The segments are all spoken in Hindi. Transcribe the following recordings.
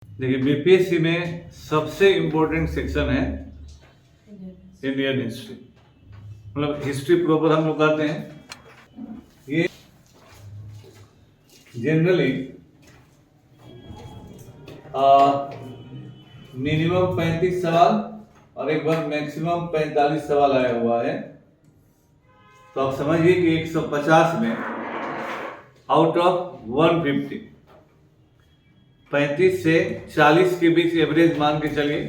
देखिए बीपीएससी में सबसे इम्पोर्टेंट सेक्शन है इंडियन हिस्ट्री, मतलब हिस्ट्री प्रॉपर हम लोग करते हैं। ये जनरली मिनिमम 35 सवाल और एक बार मैक्सिमम 45 सवाल आया हुआ है। तो आप समझिए कि 150 में आउट ऑफ 150 35 से 40 के बीच एवरेज मान के चलिए।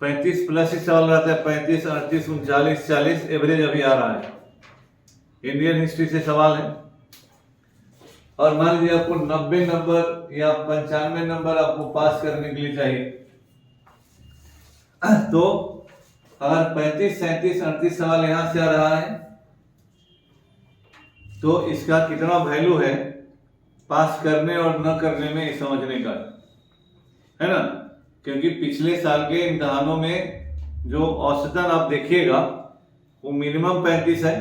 35 प्लस ही सवाल रहता है, 35, 38, 39, 40 एवरेज अभी आ रहा है। इंडियन हिस्ट्री से सवाल है और मान लीजिए आपको 90 नंबर या 95 नंबर आपको पास करने के लिए चाहिए। तो अगर 35, 37, 38 सवाल यहां से आ रहा है तो इसका कितना वैल्यू है पास करने और न करने में समझने का, है ना। क्योंकि पिछले साल के इम्तहानों में जो औसतन आप देखिएगा वो मिनिमम 35 है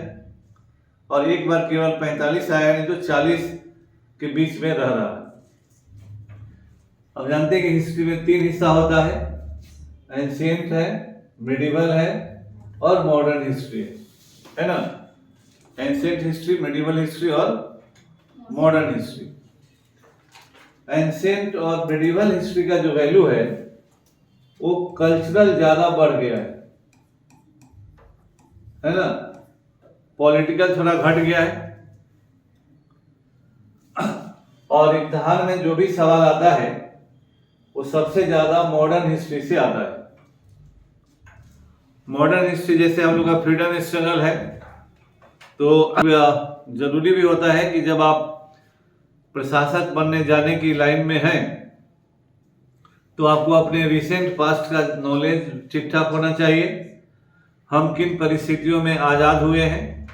और एक बार केवल 45 आया, नहीं तो 40 के बीच में रह रहा है। अब जानते हैं कि हिस्ट्री में 3 हिस्सा होता है, एंशिएंट है, मिडिवल है और मॉडर्न हिस्ट्री है ना। एंशिएंट हिस्ट्री, मिडिवल हिस्ट्री और मॉडर्न हिस्ट्री। एंशिएंट और मिडिवल हिस्ट्री का जो वैल्यू है वो कल्चरल ज्यादा बढ़ गया है ना। पॉलिटिकल थोड़ा घट गया है और इम्तिहान में जो भी सवाल आता है वो सबसे ज्यादा मॉडर्न हिस्ट्री से आता है। मॉडर्न हिस्ट्री जैसे हम लोग का फ्रीडम स्ट्रगल है, तो जरूरी भी होता है कि जब आप प्रशासक बनने जाने की लाइन में हैं तो आपको अपने रिसेंट पास्ट का नॉलेज ठीक ठाक होना चाहिए। हम किन परिस्थितियों में आज़ाद हुए हैं,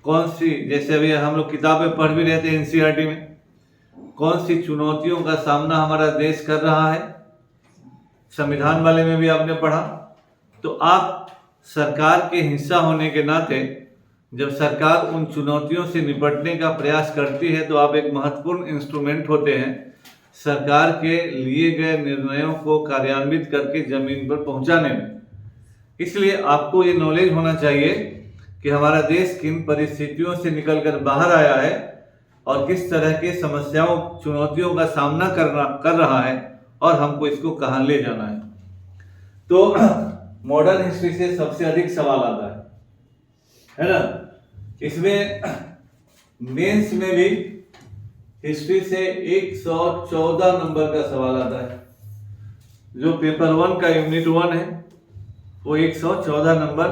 कौन सी, जैसे अभी हम लोग किताबें पढ़ भी रहे थे एनसीईआरटी में, कौन सी चुनौतियों का सामना हमारा देश कर रहा है, संविधान वाले में भी आपने पढ़ा। तो आप सरकार के हिस्सा होने के नाते जब सरकार उन चुनौतियों से निपटने का प्रयास करती है तो आप एक महत्वपूर्ण इंस्ट्रूमेंट होते हैं सरकार के लिए गए निर्णयों को कार्यान्वित करके जमीन पर पहुंचाने में। इसलिए आपको ये नॉलेज होना चाहिए कि हमारा देश किन परिस्थितियों से निकलकर बाहर आया है और किस तरह के समस्याओं, चुनौतियों का सामना कर रहा है और हमको इसको कहां ले जाना है। तो मॉडर्न हिस्ट्री से सबसे अधिक सवाल आता है ना। इसमें मेंस में भी हिस्ट्री से 114 नंबर का सवाल आता है। जो पेपर 1 का यूनिट 1 है वो 114 नंबर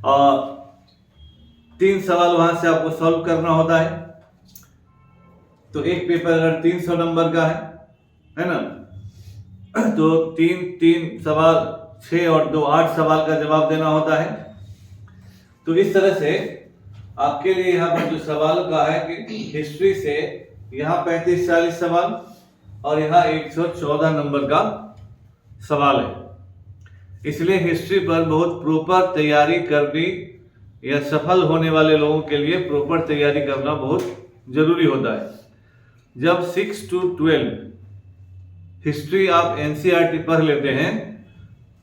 और 3 सवाल वहां से आपको सॉल्व करना होता है। तो एक पेपर अगर 300 नंबर का है ना, तो 3 सवाल 6 और 2 8 सवाल का जवाब देना होता है। तो इस तरह से आपके लिए यहाँ पर जो सवाल का है कि हिस्ट्री से यहाँ 35-40 सवाल और यहाँ 114 नंबर का सवाल है। इसलिए हिस्ट्री पर बहुत प्रॉपर तैयारी करनी या सफल होने वाले लोगों के लिए प्रॉपर तैयारी करना बहुत जरूरी होता है। जब 6 to 12 हिस्ट्री आप एनसीईआरटी पढ़ लेते हैं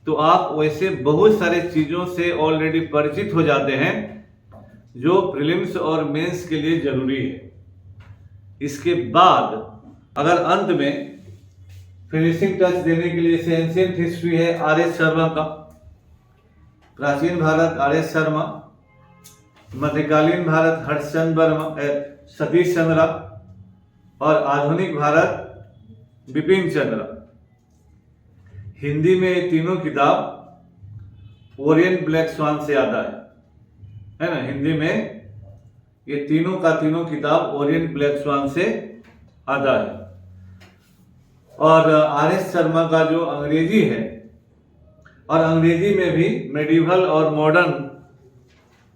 तो आप वैसे बहुत सारे चीजों से ऑलरेडी परिचित हो जाते हैं जो प्रीलिम्स और मेंस के लिए जरूरी है। इसके बाद अगर अंत में फिनिशिंग टच देने के लिए एंशिएंट हिस्ट्री है आर.एस. शर्मा का, प्राचीन भारत आर.एस. शर्मा, मध्यकालीन भारत हर्षचंद्र वर्मा, सतीश चंद्र और आधुनिक भारत बिपिन चंद्र। हिंदी में ये तीनों किताब ओरिएंट ब्लैक स्वान से आता है ना। हिंदी में ये तीनों का तीनों किताब ओरिएंट ब्लैक स्वान से आता है। और आर.एस. शर्मा का जो अंग्रेजी है, और अंग्रेजी में भी मेडिवल और मॉडर्न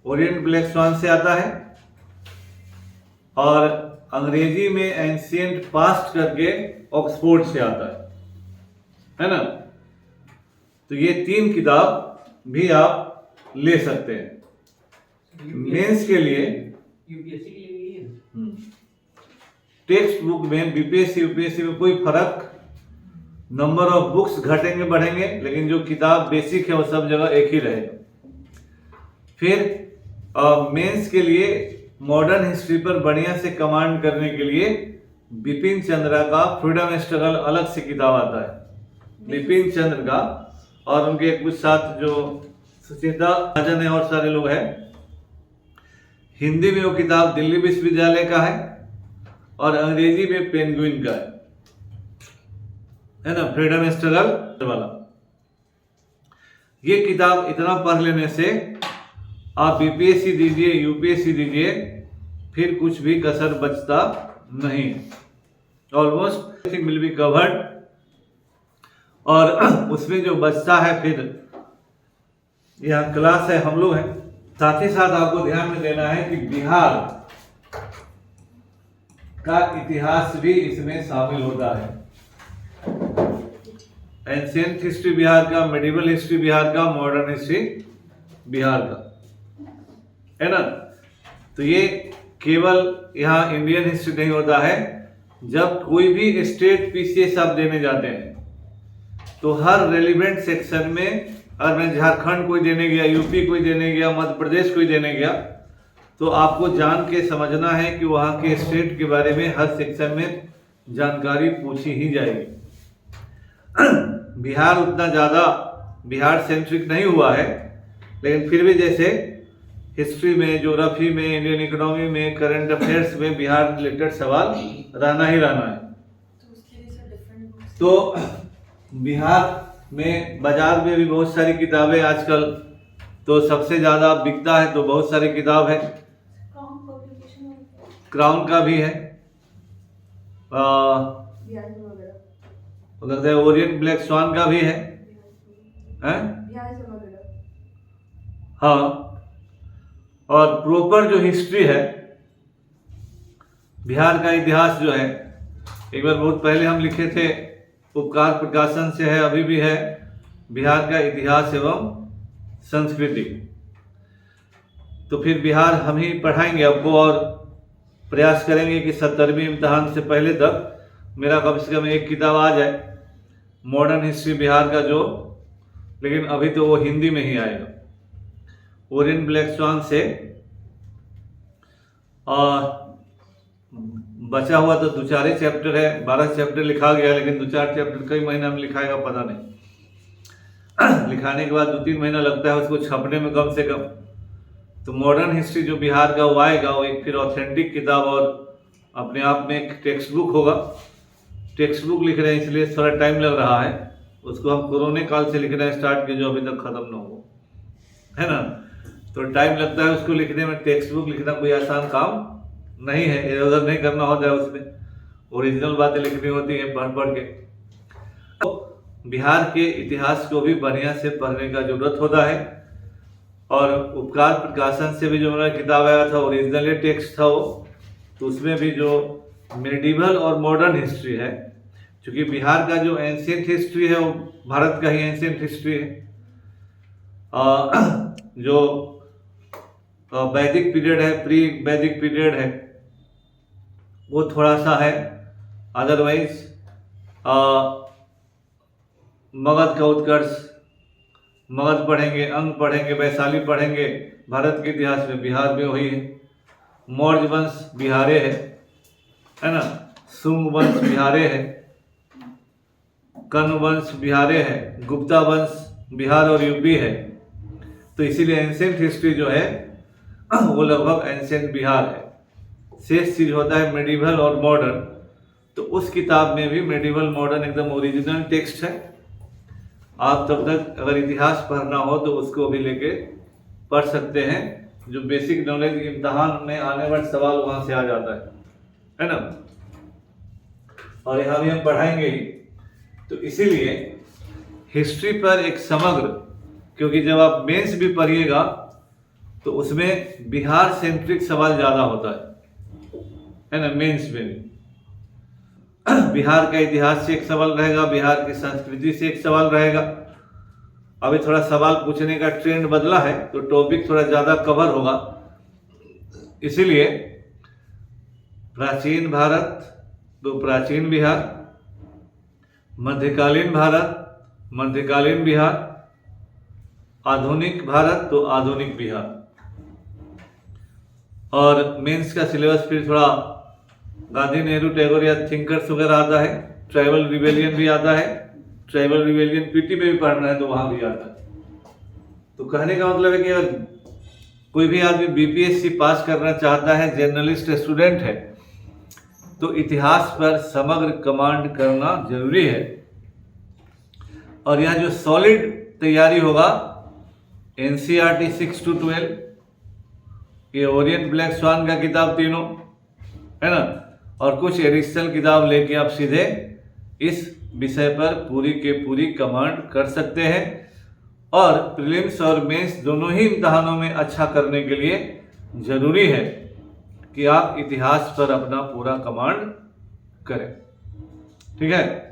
ओरिएंट ब्लैक स्वान से आता है और अंग्रेजी में एंशिएंट पास्ट करके ऑक्सफोर्ड से आता है ना। तो ये 3 किताब भी आप ले सकते हैं। मेंस के लिए टेक्स्ट बुक में बीपीएससी यूपीएससी में कोई फर्क नंबर ऑफ बुक्स घटेंगे बढ़ेंगे, लेकिन जो किताब बेसिक है वो सब जगह एक ही रहेगा। फिर मेंस के लिए मॉडर्न हिस्ट्री पर बढ़िया से कमांड करने के लिए बिपिन चंद्रा का फ्रीडम स्ट्रगल अलग से किताब आता है, बिपिन चंद्र का, और उनके कुछ साथ जो सुचिता महाजन है और सारे लोग हैं। हिंदी में वो किताब दिल्ली विश्वविद्यालय का है और अंग्रेजी में पेंगुइन का है ना, फ्रीडम स्ट्रगल वाला। ये किताब इतना पढ़ लेने से आप बीपीएससी दीजिए, यूपीएससी दीजिए, फिर कुछ भी कसर बचता नहीं, ऑलमोस्ट विल बी कवर्ड। और उसमें जो बचता है, फिर यहाँ क्लास है, हम लोग हैं, साथ ही साथ आपको ध्यान में देना है कि बिहार का इतिहास भी इसमें शामिल होता है। एंशिएंट हिस्ट्री बिहार का, मेडिवल हिस्ट्री बिहार का, मॉडर्न हिस्ट्री बिहार का, है ना। तो ये केवल यहाँ इंडियन हिस्ट्री नहीं होता है। जब कोई भी स्टेट पीसीएस आप देने जाते हैं तो हर रेलिवेंट सेक्शन में, अगर मैं झारखंड कोई देने गया, यूपी कोई देने गया, मध्य प्रदेश कोई देने गया, तो आपको जान के समझना है कि वहाँ के स्टेट के बारे में हर सेक्शन में जानकारी पूछी ही जाएगी। बिहार उतना ज़्यादा बिहार सेंट्रिक नहीं हुआ है, लेकिन फिर भी जैसे हिस्ट्री में, ज्योग्राफी में, इंडियन इकोनॉमी में, करंट अफेयर्स में बिहार रिलेटेड सवाल रहना ही रहना है। तो बिहार में बाजार में भी बहुत सारी किताबें आजकल, तो सबसे ज़्यादा बिकता है तो बहुत सारी किताब है। क्राउन का भी है, लगता है ओरिएंट ब्लैक स्वान का भी है, हाँ। और प्रॉपर जो हिस्ट्री है बिहार का, इतिहास जो है, एक बार बहुत पहले हम लिखे थे, उपकार प्रकाशन से है, अभी भी है, बिहार का इतिहास एवं संस्कृति। तो फिर बिहार हम ही पढ़ाएंगे आपको, और प्रयास करेंगे कि 70वीं इम्तिहान से पहले तक मेरा कम से कम एक किताब आ जाए मॉडर्न हिस्ट्री बिहार का, जो, लेकिन अभी तो वो हिंदी में ही आएगा। ओरिएंट ब्लैक स्वान से बचा हुआ तो 2-4 चैप्टर है, 12 चैप्टर लिखा गया, लेकिन 2-4 चैप्टर कई महीना में लिखाएगा पता नहीं। लिखाने के बाद 2-3 महीना लगता है उसको छपने में कम से कम। तो मॉडर्न हिस्ट्री जो बिहार का वो आएगा, वो एक फिर ऑथेंटिक किताब और अपने आप में एक टेक्स्ट बुक होगा। टेक्स्ट बुक लिख रहे हैं इसलिए थोड़ा टाइम लग रहा है, उसको हम कोरोना काल से लिखना स्टार्ट किए जो अभी तक खत्म ना हो, है ना। तो टाइम लगता है उसको लिखने में। टेक्स्ट बुक लिखना कोई आसान काम नहीं है, इधर उधर नहीं करना होता है, उसमें ओरिजिनल बातें लिखनी होती हैं पढ़ पढ़ के। तो बिहार के इतिहास को भी बढ़िया से पढ़ने का जरूरत होता है। और उपकार प्रकाशन से भी जो मेरा किताब आया था, ओरिजिनल टेक्स्ट था वो, तो उसमें भी जो मेडिवल और मॉडर्न हिस्ट्री है, क्योंकि बिहार का जो एंशिएंट हिस्ट्री है वो भारत का ही एंशिएंट हिस्ट्री है। जो वैदिक पीरियड है, प्री वैदिक पीरियड है, वो थोड़ा सा है। अदरवाइज मगध का उत्कर्ष, मगध पढ़ेंगे, अंग पढ़ेंगे, वैशाली पढ़ेंगे, भारत के इतिहास में बिहार में वही है। मौर्य वंश बिहारे है ना, शुंग वंश बिहारे है, कर्ण वंश बिहारे है, गुप्ता वंश बिहार और यूपी है। तो इसीलिए एंशिएंट हिस्ट्री जो है वो लगभग एंशिएंट बिहार है। शेष चीज होता है मेडिवल और मॉडर्न। तो उस किताब में भी मेडिवल मॉडर्न एकदम ओरिजिनल टेक्स्ट है। आप तब तक अगर इतिहास पढ़ना हो तो उसको भी लेके पढ़ सकते हैं। जो बेसिक नॉलेज इम्तहान में आने वाले सवाल वहां से आ जाता है ना। और यहाँ भी हम पढ़ाएंगे ही। तो इसीलिए हिस्ट्री पर एक समग्र, क्योंकि जब आप मेंस भी पढ़िएगा तो उसमें बिहार सेंट्रिक सवाल ज्यादा होता है ना। मेंस में भी बिहार का इतिहास से एक सवाल रहेगा, बिहार की संस्कृति से एक सवाल रहेगा। अभी थोड़ा सवाल पूछने का ट्रेंड बदला है तो टॉपिक थोड़ा ज्यादा कवर होगा। इसीलिए प्राचीन भारत तो प्राचीन बिहार, मध्यकालीन भारत, मध्यकालीन बिहार, आधुनिक भारत तो आधुनिक बिहार। और मेंस का सिलेबस फिर थोड़ा गांधी, नेहरू, टैगोर या थिंकर्स वगैरह आता है। ट्राइबल रिवेलियन भी आता है, ट्राइबल रिवेलियन पीटी में भी पढ़ना है तो वहां भी आता है। तो कहने का मतलब है कि अगर कोई भी आदमी बीपीएससी पास करना चाहता है, जर्नलिस्ट स्टूडेंट है, तो इतिहास पर समग्र कमांड करना जरूरी है। और यह जो सॉलिड तैयारी होगा, एनसीईआरटी 6 to 12, ये ओरिएंट ब्लैक स्वान का किताब तीनों है ना, और कुछ एडिशनल किताब लेके आप सीधे इस विषय पर पूरी के पूरी कमांड कर सकते हैं। और प्रीलिम्स और मेंस दोनों ही इम्तहानों में अच्छा करने के लिए जरूरी है कि आप इतिहास पर अपना पूरा कमांड करें। ठीक है।